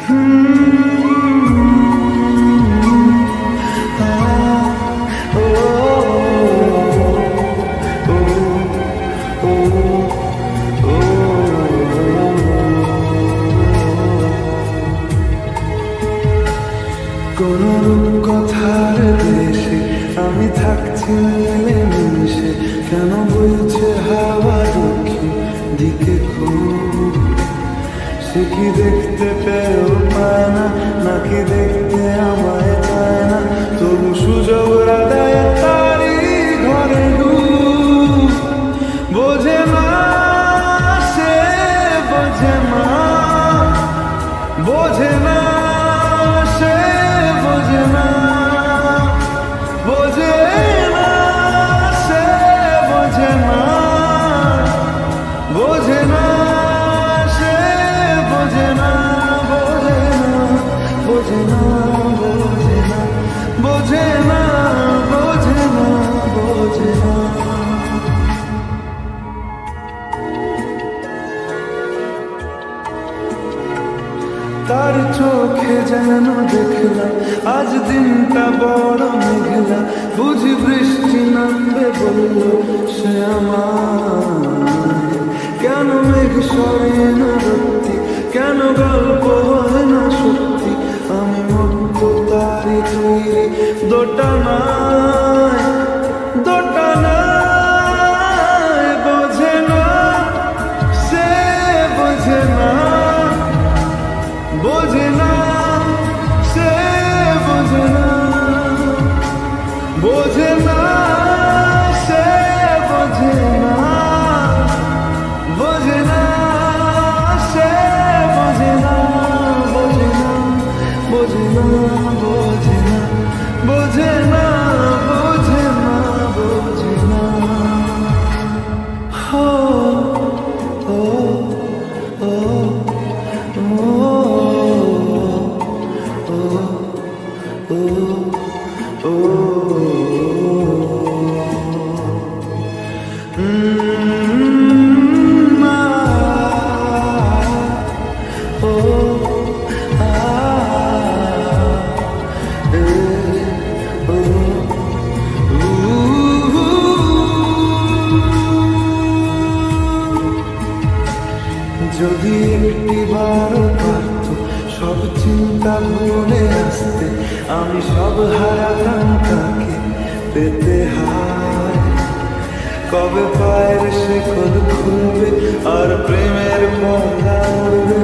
কোন কথার দেশে আমি থাকছি মিলেমিশে, কেন বইছে হাওয়া দক্ষিণ দিকে খুব? সে কি দেখতে পেয়েও পায় না, নাকি দেখতে আমায় চায় না? তবু সুযোগ রাধায় তারি ঘরে ডুব। বোঝে না সে, বোঝে না, বোঝে না সে, বোঝে না, বোঝে না সে, বোঝে না, বোঝে না সে, বোঝে না, বোঝে না, বোঝে না, বোঝে না, বোঝে না, বোঝে না, বোঝে না। তার চোখে যেন দেখলাম আজ দিনটা বড় মেঘলা, বুঝি বৃষ্টি নামবে বলল সে আমার। কেন মেঘ সরে না সত্যি, কেন গল্প হয় না সত্যি? আমি মুক্ত তারি তৈরি দোটানায়, দোটানায়। বোঝে না সে, বোঝে না, বোঝে না সে, বোঝে না, বোঝে না সে, বোঝে না, বোঝে না সে, বোঝে না, বোঝে না, বোঝে না, বোঝে না, বোঝে না, বোঝে না, বোঝে না। হো ও ও যদি একটিবার পারত সব চিন্তা ভুলে আসতে, আমি সব হারাতাম তাকে পেতে হায়। কবে পায়ের শেকল খুলবে আর প্রেমের পর্দা উড়বে,